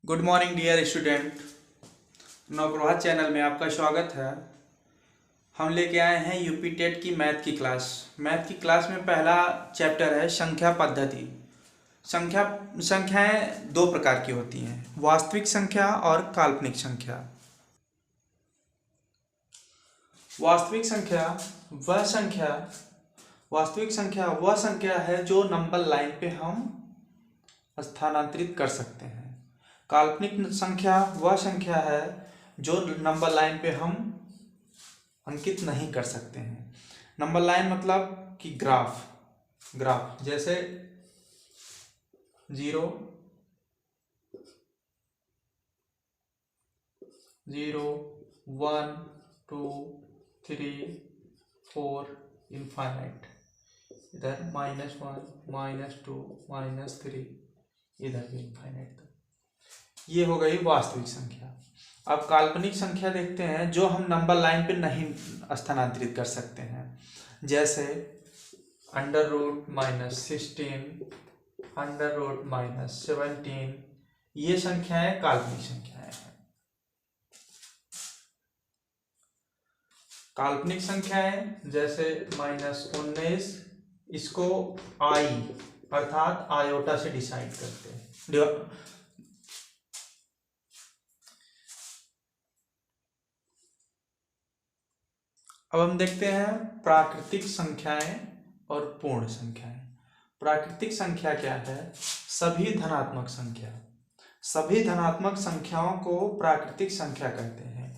Good morning dear student. Navprabhat channel में आपका स्वागत है। हम लेके आए हैं यूपी टेट की मैथ की क्लास। मैथ की क्लास में पहला चैप्टर है संख्या पद्धति। संख्याएं दो प्रकार की होती हैं, वास्तविक संख्या और काल्पनिक संख्या। वास्तविक संख्या वह संख्या है जो नंबर लाइन पे हम स्थानांतरित कर सकते हैं। काल्पनिक संख्या वह संख्या है जो नंबर लाइन पे हम अंकित नहीं कर सकते हैं। नंबर लाइन मतलब कि ग्राफ जैसे 0 0 1 2 3 4 इनफाइनाइट, इधर -1 -2 -3, इधर भी इनफाइनाइट तक। ये हो गई वास्तविक संख्या। अब काल्पनिक संख्या देखते हैं जो हम नंबर लाइन पे नहीं स्थानांतरित कर सकते हैं, जैसे √-16, √-17। ये संख्याएं काल्पनिक संख्याएं हैं। काल्पनिक संख्याएं जैसे -19, इसको आई अर्थात आयोटा से डिसाइड करते हैं। अब हम देखते हैं प्राकृतिक संख्याएं और पूर्ण संख्याएं। प्राकृतिक संख्या क्या है? सभी धनात्मक संख्याओं को प्राकृतिक संख्या कहते हैं।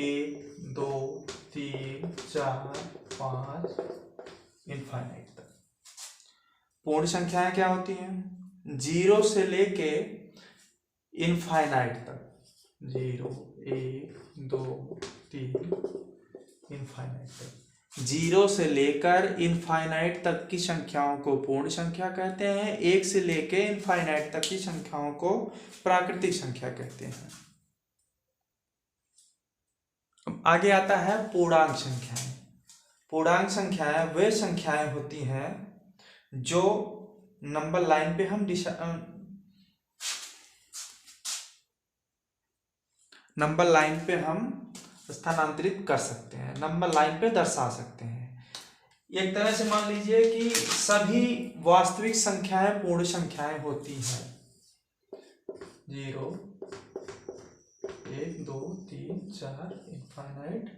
1 2 3 4 5 इनफाइनाइट तक। पूर्ण संख्याएं क्या होती हैं? 0 से लेके इनफाइनाइट तक। 0 1 2 3 इनफाइनाइट तक। 0 से लेकर इनफाइनाइट तक की संख्याओं को पूर्ण संख्या कहते हैं। 1 से लेकर इनफाइनाइट तक की संख्याओं को प्राकृतिक संख्या कहते हैं। अब आगे आता है पूर्णांक संख्याएं। पूर्णांक संख्याएं वे संख्याएं होती हैं जो नंबर लाइन पे हम स्थानांतरित कर सकते हैं, नंबर लाइन पे दर्शा सकते हैं। एक तरह से मान लीजिए कि सभी वास्तविक संख्याएं पूर्ण संख्याएं होती हैं। 0 1 2 3 4 इनफाइनाइट,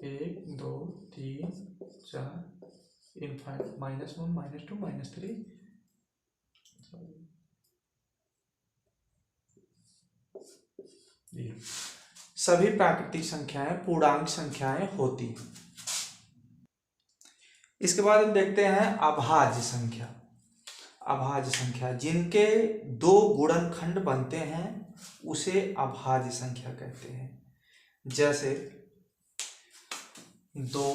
1 2 3 4 इनफाइनाइट, -1 -2 -3। सभी प्राकृतिक संख्याएं पूर्णांक संख्याएं होती हैं। इसके बाद हम देखते हैं अभाज्य संख्या जिनके दो गुणनखंड बनते हैं उसे अभाज्य संख्या कहते हैं। जैसे 2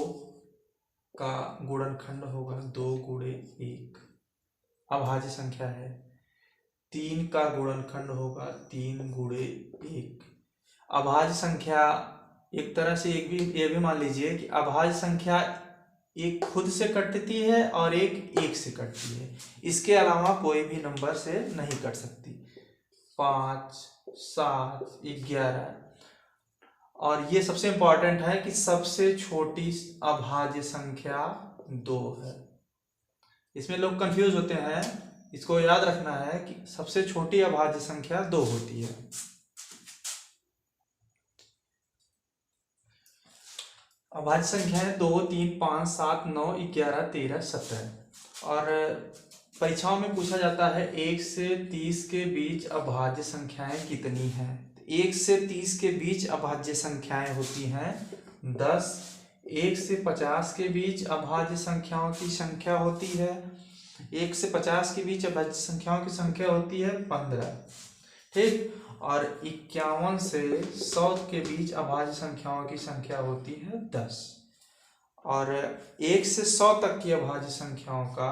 का गुणनखंड होगा 2 × 1, अभाज्य संख्या है। 3 का गुणनखंड होगा 3 × 1, अभाज्य संख्या। एक तरह से ये भी मान लीजिए कि अभाज्य संख्या एक खुद से कटती है और एक से कटती है। इसके अलावा कोई भी नंबर से नहीं कट सकती। 5 7 11। और ये सबसे इंपॉर्टेंट है कि सबसे छोटी अभाज्य संख्या 2 है। इसमें लोग कंफ्यूज होते हैं, इसको याद रखना है कि सबसे छोटी अभाज्य संख्या 2 होती है। अभाज्य संख्याएं 2 3 5 7 9 11 13 17। और परीक्षाओं में पूछा जाता है 1 से 30 के बीच अभाज्य संख्याएं कितनी हैं? 1 से 30 के बीच अभाज्य संख्याएं होती हैं 10। 1 से 50 के बीच अभाज्य संख्याओं की संख्या होती है 1 से 50 के बीच अभाज्य संख्याओं की संख्या होती है 15। ठीक। और 51 से 100 के बीच अभाज्य संख्याओं की संख्या होती है 10। और 1 से 100 तक की अभाज्य संख्याओं का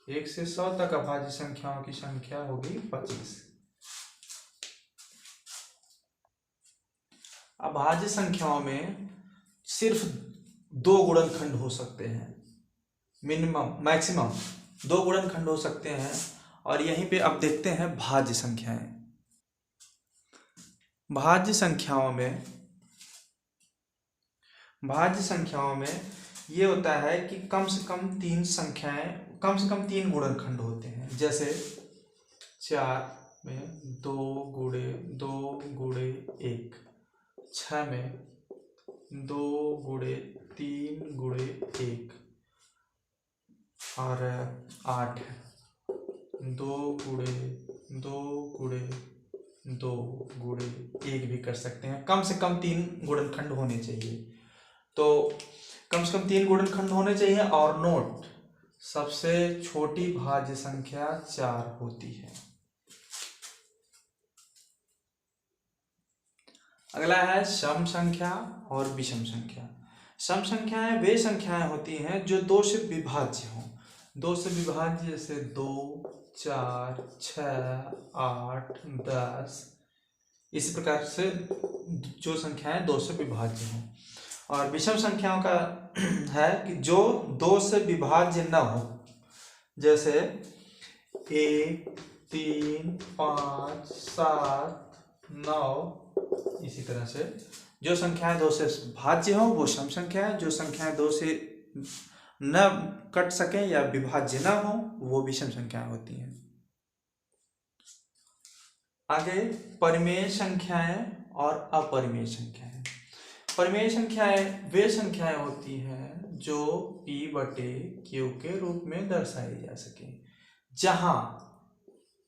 1 से 100 तक अभाज्य संख्याओं की संख्या होगी 25। अभाज्य संख्याओं में सिर्फ 2 गुणनखंड हो सकते हैं, मैक्सिमम 2 गुणनखंड हो सकते हैं। और यहीं पे अब देखते हैं भाज्य संख्याएं। भाज्य संख्याओं में ये होता है कि कम से कम तीन गुणनखंड होते हैं। जैसे 4 में 2 गुणे 1, 6 में 2 गुणे 3 गुणे 1, और 8 2 गुणे 1 भी कर सकते हैं। कम से कम 3 गुणनखंड होने चाहिए। तो कम से कम 3 गुणनखंड होने चाहिए। और नोट, सबसे छोटी भाज्य संख्या 4 होती है। अगला है सम संख्या और विषम संख्या। सम संख्याएं वे संख्याएं होती हैं जो 2 से विभाज्य हों। 2 से विभाज्य जैसे 2, 4, 6, 8, 10, इसी प्रकार से जो संख्याएं 2 से विभाज्य हों। और विषम संख्याओं का है कि जो 2 से विभाज्य न हो। जैसे 1, 3, 5, 7, 9, इसी तरह से जो संख्याएं 2 से भाज्य हो वो सम संख्या है। जो संख्याएं 2 से न कट सके या विभाज्य न हो वो विषम संख्याएं होती हैं। आगे परिमेय संख्याएं और अपरिमेय संख्याएं। परिमेय संख्याएं वे संख्याएं होती हैं जो P/Q के रूप में दर्शाई जा सके, जहां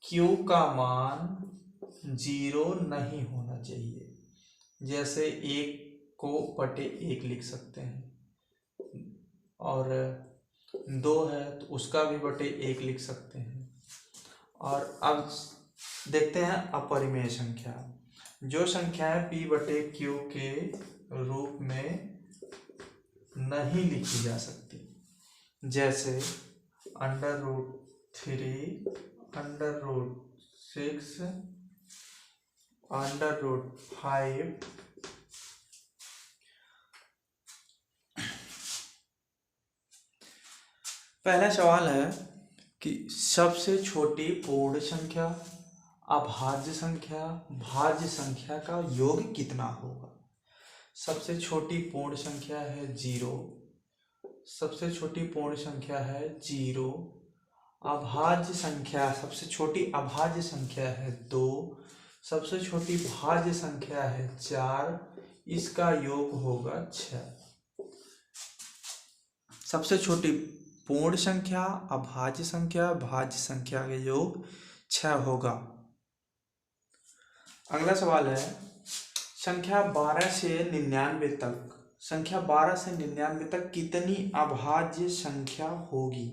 Q का मान 0 नहीं होना चाहिए। जैसे 1 को बटे 1 लिख सकते हैं, और 2 है तो उसका भी बटे 1 लिख सकते हैं। और अब देखते हैं अपरिमेय संख्या। जो संख्याएं P/Q के रूप में नहीं लिखी जा सकती, जैसे √3, √6, √5। पहला सवाल है कि सबसे छोटी पूर्ण संख्या, अभाज्य संख्या, भाज्य संख्या का योग कितना होगा। सबसे छोटी पूर्ण संख्या है 0, सबसे छोटी पूर्ण संख्या है 0। अभाज्य संख्या, सबसे छोटी अभाज्य संख्या है 2, सबसे छोटी भाज्य संख्या है 4, इसका योग होगा 6। सबसे छोटी पूर्ण संख्या, अभाज्य संख्या, भाज्य संख्या का योग 6 होगा। अगला सवाल है संख्या 12 से 99 तक, संख्या 12 से 99 तक कितनी अभाज्य संख्या होगी।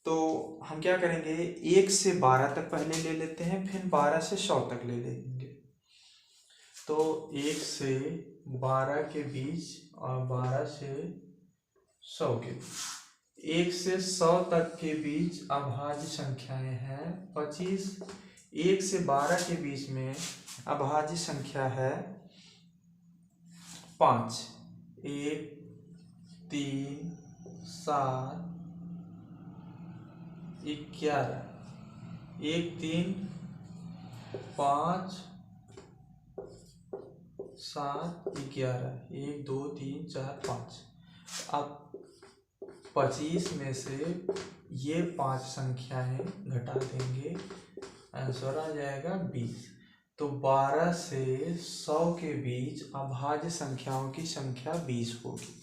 तो हम क्या करेंगे, 1 से 12 तक पहले ले लेते हैं, फिर 12 से 100 तक ले लेंगे। तो 1 से 12 के बीच और 12 से 100 के बीच, 1 से 100 तक के बीच अभाज्य संख्याएं हैं 25। 1 से 12 के बीच में अभाज्य संख्या है 5। 1, 3, 7, 11, 1, 3, 5, 7, 11, 1, 2, 3, 4, 5। अब 25 में से ये 5 संख्याएं घटा देंगे, आंसर आ जाएगा 20। तो 12 से 100 के बीच अभाज्य संख्याओं की संख्या 20 होगी।